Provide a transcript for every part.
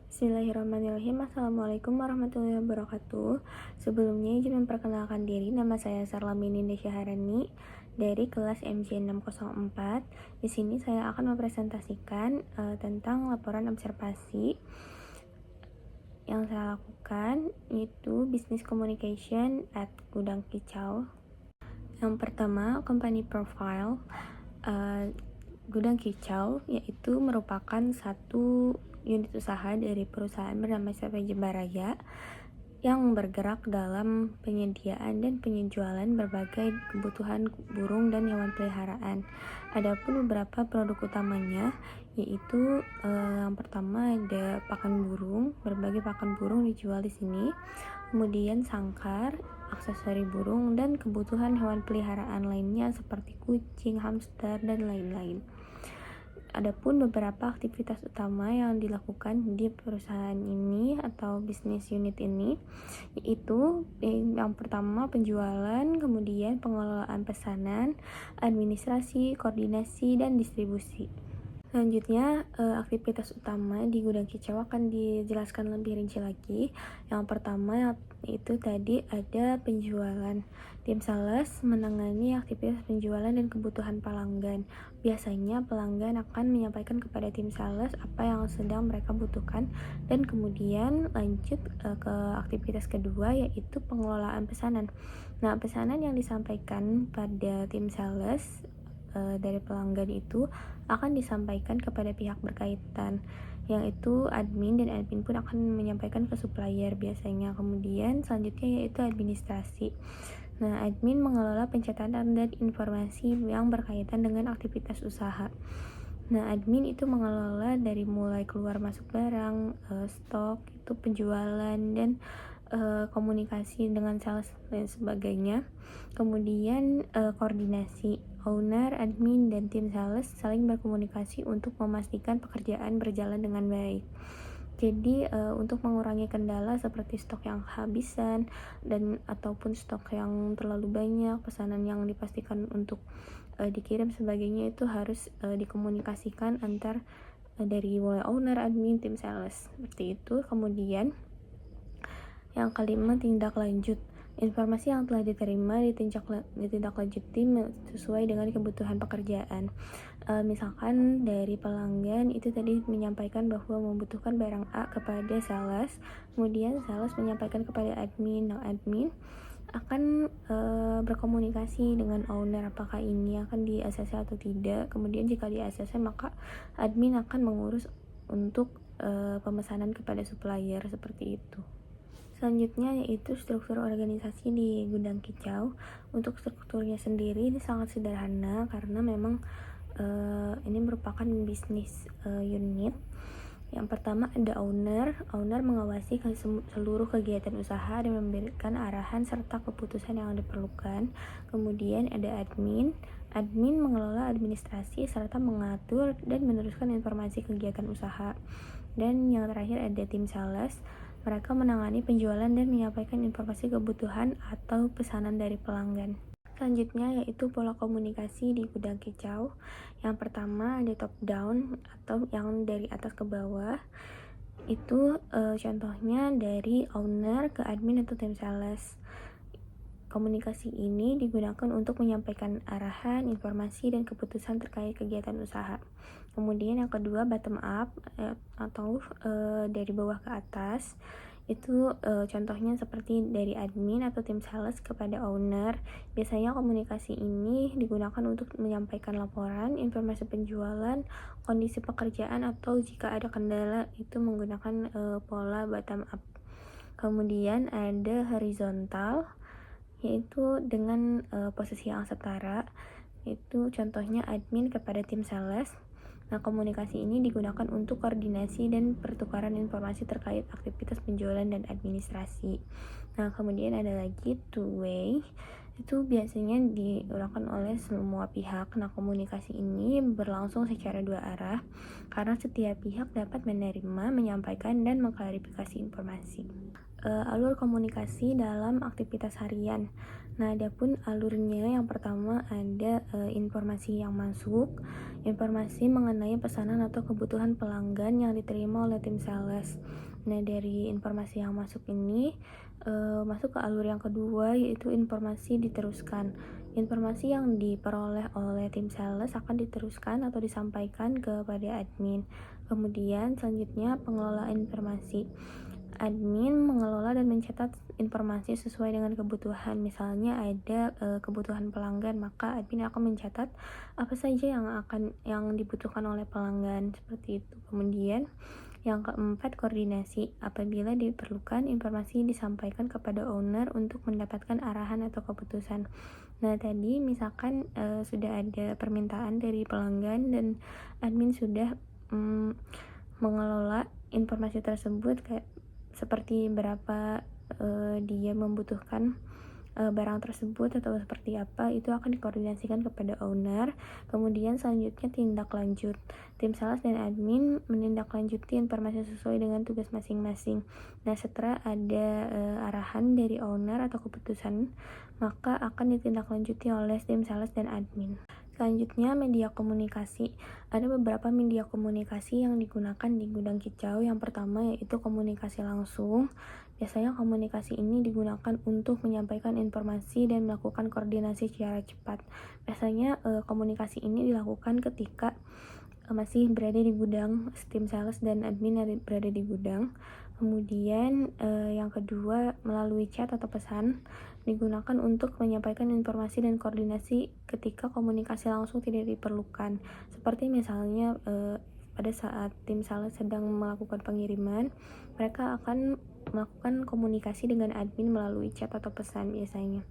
Bismillahirrahmanirrahim. Assalamualaikum warahmatullahi wabarakatuh. Sebelumnya izin memperkenalkan diri, nama saya Sarlamini Desyaharani dari kelas MJ 604. Di sini saya akan mempresentasikan tentang laporan observasi yang saya lakukan, yaitu Business Communication at Gudang Kicau. Yang pertama, company profile. Gudang Kicau yaitu merupakan satu unit usaha dari perusahaan bernama CP Jembaraya yang bergerak dalam penyediaan dan penjualan berbagai kebutuhan burung dan hewan peliharaan. Adapun beberapa produk utamanya yaitu yang pertama ada pakan burung, berbagai pakan burung dijual di sini. Kemudian sangkar, aksesori burung, dan kebutuhan hewan peliharaan lainnya seperti kucing, hamster, dan lain-lain. Adapun beberapa aktivitas utama yang dilakukan di perusahaan ini atau bisnis unit ini yaitu yang pertama penjualan, kemudian pengelolaan pesanan, administrasi, koordinasi, dan distribusi. Selanjutnya, aktivitas utama di Gudang Kicau akan dijelaskan lebih rinci lagi. Yang pertama itu tadi ada penjualan. Tim sales menangani aktivitas penjualan dan kebutuhan pelanggan. Biasanya pelanggan akan menyampaikan kepada tim sales apa yang sedang mereka butuhkan, dan kemudian lanjut ke aktivitas kedua yaitu pengelolaan pesanan. Nah, pesanan yang disampaikan pada tim sales dari pelanggan itu akan disampaikan kepada pihak berkaitan, yang itu admin, dan admin pun akan menyampaikan ke supplier biasanya. Kemudian selanjutnya yaitu administrasi. Nah, admin mengelola pencatatan dan informasi yang berkaitan dengan aktivitas usaha. Nah, admin itu mengelola dari mulai keluar masuk barang, stok, itu penjualan, dan komunikasi dengan sales dan sebagainya. Kemudian koordinasi, owner, admin, dan tim sales saling berkomunikasi untuk memastikan pekerjaan berjalan dengan baik. Jadi untuk mengurangi kendala seperti stok yang kehabisan dan ataupun stok yang terlalu banyak, pesanan yang dipastikan untuk dikirim sebagainya, itu harus dikomunikasikan antar dari mulai owner, admin, tim sales, seperti itu. Kemudian yang kelima, tindak lanjut. Informasi yang telah diterima ditindaklanjuti sesuai dengan kebutuhan pekerjaan. Misalkan dari pelanggan itu tadi menyampaikan bahwa membutuhkan barang A kepada sales, kemudian sales menyampaikan kepada admin. Nah, admin akan berkomunikasi dengan owner apakah ini akan di ACC atau tidak. Kemudian jika di ACC, maka admin akan mengurus untuk pemesanan kepada supplier, seperti itu. Selanjutnya yaitu struktur organisasi di Gudang Kicau. Untuk strukturnya sendiri ini sangat sederhana karena memang ini merupakan bisnis unit. Yang pertama ada owner mengawasi seluruh kegiatan usaha dan memberikan arahan serta keputusan yang diperlukan. Kemudian ada admin mengelola administrasi serta mengatur dan meneruskan informasi kegiatan usaha. Dan yang terakhir ada tim sales. Mereka menangani penjualan dan menyampaikan informasi kebutuhan atau pesanan dari pelanggan. Selanjutnya yaitu pola komunikasi di Gudang Kicau. Yang pertama ada top down atau yang dari atas ke bawah. Itu contohnya dari owner ke admin atau tim sales. Komunikasi ini digunakan untuk menyampaikan arahan, informasi, dan keputusan terkait kegiatan usaha. Kemudian yang kedua bottom up atau dari bawah ke atas. Itu contohnya seperti dari admin atau tim sales kepada owner. Biasanya komunikasi ini digunakan untuk menyampaikan laporan, informasi penjualan, kondisi pekerjaan, atau jika ada kendala itu menggunakan pola bottom up. Kemudian ada horizontal, yaitu dengan posisi yang setara. Itu contohnya admin kepada tim sales. Nah, komunikasi ini digunakan untuk koordinasi dan pertukaran informasi terkait aktivitas penjualan dan administrasi. Nah, kemudian ada lagi two way. Itu biasanya digunakan oleh semua pihak. Nah, komunikasi ini berlangsung secara dua arah karena setiap pihak dapat menerima, menyampaikan, dan mengklarifikasi informasi. alur komunikasi dalam aktivitas harian. Nah, adapun alurnya yang pertama ada informasi yang masuk, informasi mengenai pesanan atau kebutuhan pelanggan yang diterima oleh tim sales. Nah, dari informasi yang masuk ini masuk ke alur yang kedua, yaitu informasi diteruskan. Informasi yang diperoleh oleh tim sales akan diteruskan atau disampaikan kepada admin. Kemudian selanjutnya pengelolaan informasi. Admin mengelola dan mencatat informasi sesuai dengan kebutuhan. Misalnya ada kebutuhan pelanggan, maka admin akan mencatat apa saja yang dibutuhkan oleh pelanggan, seperti itu. Kemudian yang keempat, koordinasi. Apabila diperlukan, informasi disampaikan kepada owner untuk mendapatkan arahan atau keputusan. Nah, tadi misalkan sudah ada permintaan dari pelanggan dan admin sudah mengelola informasi tersebut, kayak seperti berapa dia membutuhkan barang tersebut atau seperti apa, itu akan dikoordinasikan kepada owner. Kemudian selanjutnya tindak lanjut. Tim sales dan admin menindaklanjuti informasi sesuai dengan tugas masing-masing. Nah, setelah ada arahan dari owner atau keputusan, maka akan ditindaklanjuti oleh tim sales dan admin. Selanjutnya, media komunikasi. Ada beberapa media komunikasi yang digunakan di gudang kicau. Yang pertama yaitu komunikasi langsung. Biasanya komunikasi ini digunakan untuk menyampaikan informasi dan melakukan koordinasi secara cepat. Biasanya komunikasi ini dilakukan ketika masih berada di gudang, tim sales dan admin berada di gudang. Kemudian yang kedua, melalui chat atau pesan, digunakan untuk menyampaikan informasi dan koordinasi ketika komunikasi langsung tidak diperlukan. Seperti misalnya pada saat tim sales sedang melakukan pengiriman, mereka akan melakukan komunikasi dengan admin melalui chat atau pesan biasanya.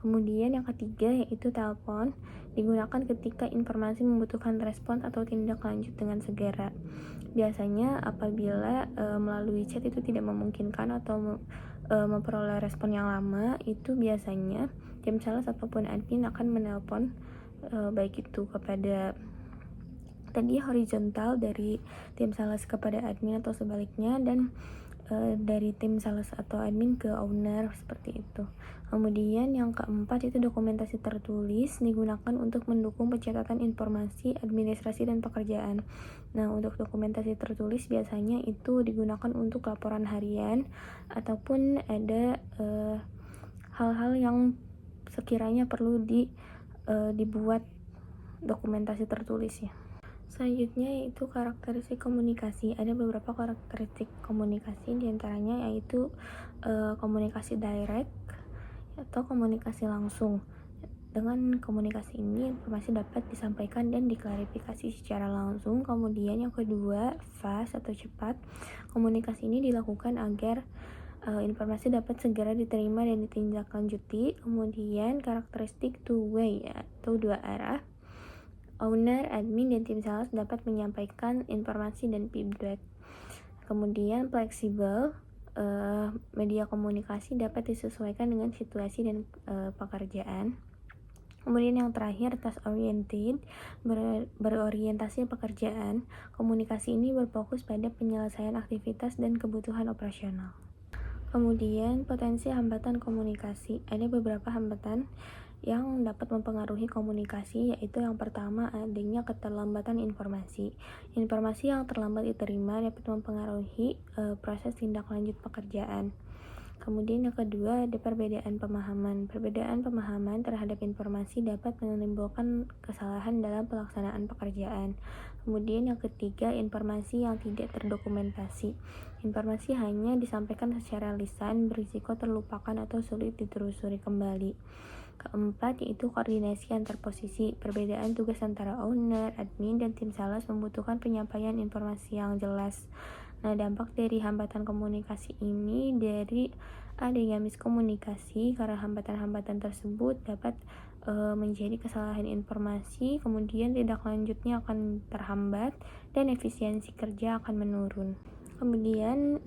Kemudian yang ketiga yaitu telepon, digunakan ketika informasi membutuhkan respon atau tindak lanjut dengan segera. Biasanya apabila melalui chat itu tidak memungkinkan atau memperoleh respon yang lama, itu biasanya tim sales ataupun admin akan menelpon baik itu kepada tadi horizontal dari tim sales kepada admin atau sebaliknya, dan dari tim sales atau admin ke owner, seperti itu. Kemudian yang keempat itu dokumentasi tertulis, digunakan untuk mendukung pencatatan informasi, administrasi, dan pekerjaan. Nah, untuk dokumentasi tertulis biasanya itu digunakan untuk laporan harian ataupun ada hal-hal yang sekiranya perlu dibuat dokumentasi tertulis ya. Selanjutnya yaitu karakteristik komunikasi. Ada beberapa karakteristik komunikasi, diantaranya yaitu komunikasi direct atau komunikasi langsung. Dengan komunikasi ini informasi dapat disampaikan dan diklarifikasi secara langsung. Kemudian yang kedua, fast atau cepat. Komunikasi ini dilakukan agar informasi dapat segera diterima dan ditindaklanjuti. Kemudian karakteristik two way atau dua arah. Owner, admin, dan tim sales dapat menyampaikan informasi dan feedback. Kemudian fleksibel, media komunikasi dapat disesuaikan dengan situasi dan pekerjaan. Kemudian yang terakhir, task oriented, berorientasi pekerjaan. Komunikasi ini berfokus pada penyelesaian aktivitas dan kebutuhan operasional. Kemudian potensi hambatan komunikasi. Ada beberapa hambatan yang dapat mempengaruhi komunikasi, yaitu yang pertama adanya keterlambatan informasi. Informasi yang terlambat diterima dapat mempengaruhi proses tindak lanjut pekerjaan. Kemudian yang kedua ada perbedaan pemahaman. Perbedaan pemahaman terhadap informasi dapat menimbulkan kesalahan dalam pelaksanaan pekerjaan. Kemudian yang ketiga, informasi yang tidak terdokumentasi. Informasi hanya disampaikan secara lisan, berisiko terlupakan atau sulit ditelusuri kembali. Keempat yaitu koordinasi antar posisi. Perbedaan tugas antara owner, admin, dan tim sales membutuhkan penyampaian informasi yang jelas. Nah, dampak dari hambatan komunikasi ini dari adanya miskomunikasi, karena hambatan-hambatan tersebut dapat menjadi kesalahan informasi, kemudian tindak lanjutnya akan terhambat dan efisiensi kerja akan menurun. Kemudian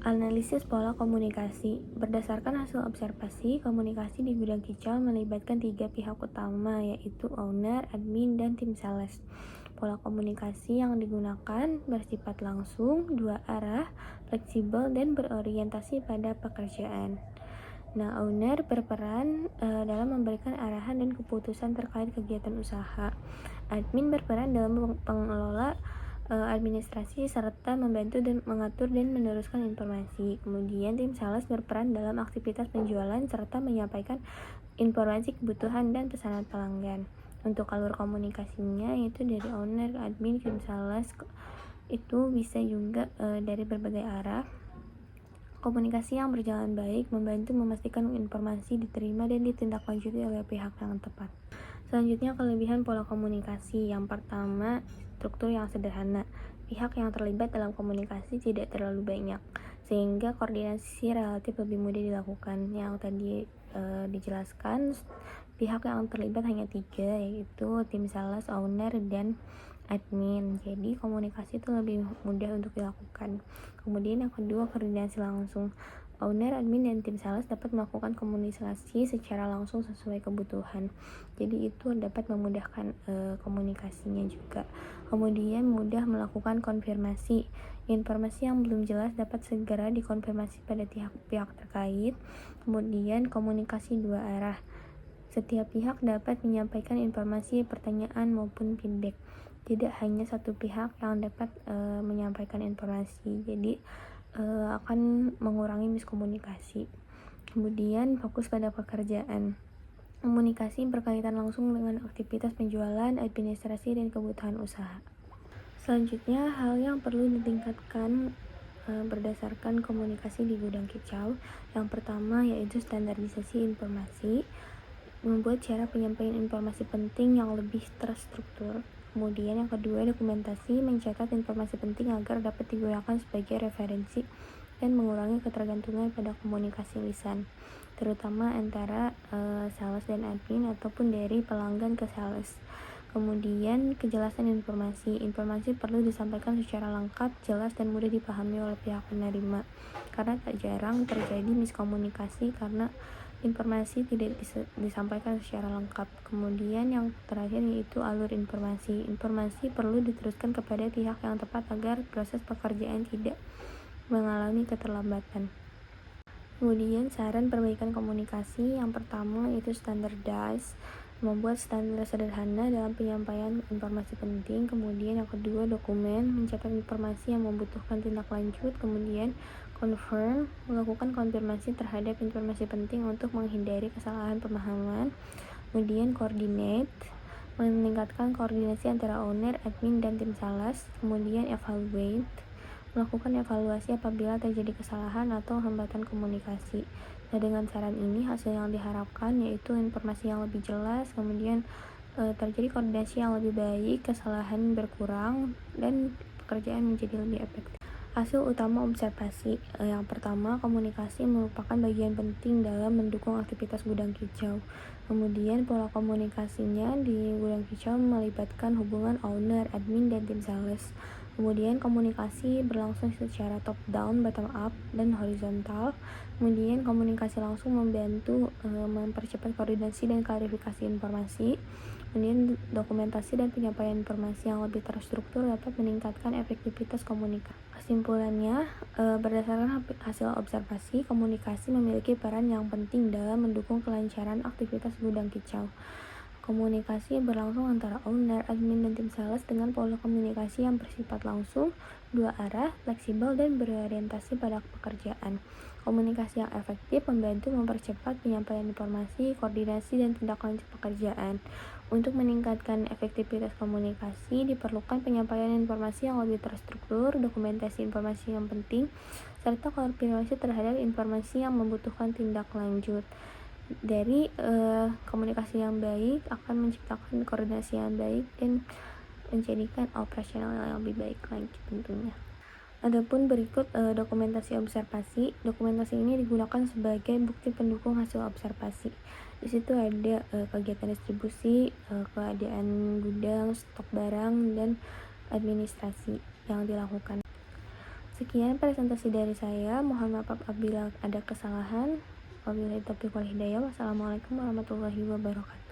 analisis pola komunikasi. Berdasarkan hasil observasi, komunikasi di gudang kicau melibatkan 3 pihak utama, yaitu owner, admin, dan tim sales. Pola komunikasi yang digunakan bersifat langsung, dua arah, fleksibel, dan berorientasi pada pekerjaan. Nah, owner berperan dalam memberikan arahan dan keputusan terkait kegiatan usaha. Admin berperan dalam pengelola administrasi serta membantu dan mengatur dan meneruskan informasi. Kemudian tim sales berperan dalam aktivitas penjualan serta menyampaikan informasi kebutuhan dan pesanan pelanggan. Untuk alur komunikasinya yaitu dari owner, admin, tim sales itu bisa juga dari berbagai arah. Komunikasi yang berjalan baik membantu memastikan informasi diterima dan ditindaklanjuti oleh pihak yang tepat. Selanjutnya, kelebihan pola komunikasi. Yang pertama, struktur yang sederhana. Pihak yang terlibat dalam komunikasi tidak terlalu banyak, sehingga koordinasi relatif lebih mudah dilakukan. Yang tadi dijelaskan, pihak yang terlibat hanya 3, yaitu tim sales, owner, dan admin. Jadi komunikasi itu lebih mudah untuk dilakukan. Kemudian yang kedua, koordinasi langsung. Owner, admin, dan tim sales dapat melakukan komunikasi secara langsung sesuai kebutuhan. Jadi itu dapat memudahkan komunikasinya juga. Kemudian mudah melakukan konfirmasi. Informasi yang belum jelas dapat segera dikonfirmasi pada pihak terkait. Kemudian komunikasi dua arah. Setiap pihak dapat menyampaikan informasi, pertanyaan, maupun feedback. Tidak hanya satu pihak yang dapat menyampaikan informasi. Jadi akan mengurangi miskomunikasi. Kemudian fokus pada pekerjaan. Komunikasi berkaitan langsung dengan aktivitas penjualan, administrasi, dan kebutuhan usaha. Selanjutnya, hal yang perlu ditingkatkan berdasarkan komunikasi di gudang kicau. Yang pertama yaitu standarisasi informasi, membuat cara penyampaian informasi penting yang lebih terstruktur. Kemudian yang kedua, dokumentasi, mencatat informasi penting agar dapat digunakan sebagai referensi dan mengurangi ketergantungan pada komunikasi lisan, terutama antara sales dan admin ataupun dari pelanggan ke sales. Kemudian kejelasan informasi. Informasi perlu disampaikan secara lengkap, jelas, dan mudah dipahami oleh pihak penerima, karena tak jarang terjadi miskomunikasi karena informasi tidak disampaikan secara lengkap. Kemudian yang terakhir yaitu alur informasi. Informasi perlu diteruskan kepada pihak yang tepat agar proses pekerjaan tidak mengalami keterlambatan. Kemudian saran perbaikan komunikasi. Yang pertama yaitu standardize, membuat standar sederhana dalam penyampaian informasi penting. Kemudian yang kedua, dokumen, mencatat informasi yang membutuhkan tindak lanjut. Kemudian confirm, melakukan konfirmasi terhadap informasi penting untuk menghindari kesalahan pemahaman. Kemudian coordinate, meningkatkan koordinasi antara owner, admin, dan tim sales. Kemudian evaluate, melakukan evaluasi apabila terjadi kesalahan atau hambatan komunikasi. Nah, dengan saran ini hasil yang diharapkan yaitu informasi yang lebih jelas, kemudian terjadi koordinasi yang lebih baik, kesalahan berkurang, dan pekerjaan menjadi lebih efektif. Hasil utama observasi. Yang pertama, komunikasi merupakan bagian penting dalam mendukung aktivitas gudang kicau. Kemudian pola komunikasinya di gudang kicau melibatkan hubungan owner, admin, dan tim sales. Kemudian komunikasi berlangsung secara top down, bottom up, dan horizontal. Kemudian komunikasi langsung membantu mempercepat koordinasi dan klarifikasi informasi. Kemudian dokumentasi dan penyampaian informasi yang lebih terstruktur dapat meningkatkan efektivitas komunikasi. Kesimpulannya, berdasarkan hasil observasi, komunikasi memiliki peran yang penting dalam mendukung kelancaran aktivitas gudang kicau. Komunikasi berlangsung antara owner, admin, dan tim sales dengan pola komunikasi yang bersifat langsung, dua arah, fleksibel, dan berorientasi pada pekerjaan. Komunikasi yang efektif membantu mempercepat penyampaian informasi, koordinasi, dan tindak lanjut pekerjaan. Untuk meningkatkan efektivitas komunikasi, diperlukan penyampaian informasi yang lebih terstruktur, dokumentasi informasi yang penting, serta konfirmasi terhadap informasi yang membutuhkan tindak lanjut. Dari komunikasi yang baik akan menciptakan koordinasi yang baik dan menjadikan operasional yang lebih baik lagi tentunya. Adapun berikut dokumentasi observasi. Dokumentasi ini digunakan sebagai bukti pendukung hasil observasi. Di situ ada kegiatan distribusi, keadaan gudang, stok barang, dan administrasi yang dilakukan. Sekian presentasi dari saya. Mohon maaf apabila ada kesalahan. Wabillahi taufiq wal hidayah. Wassalamualaikum warahmatullahi wabarakatuh.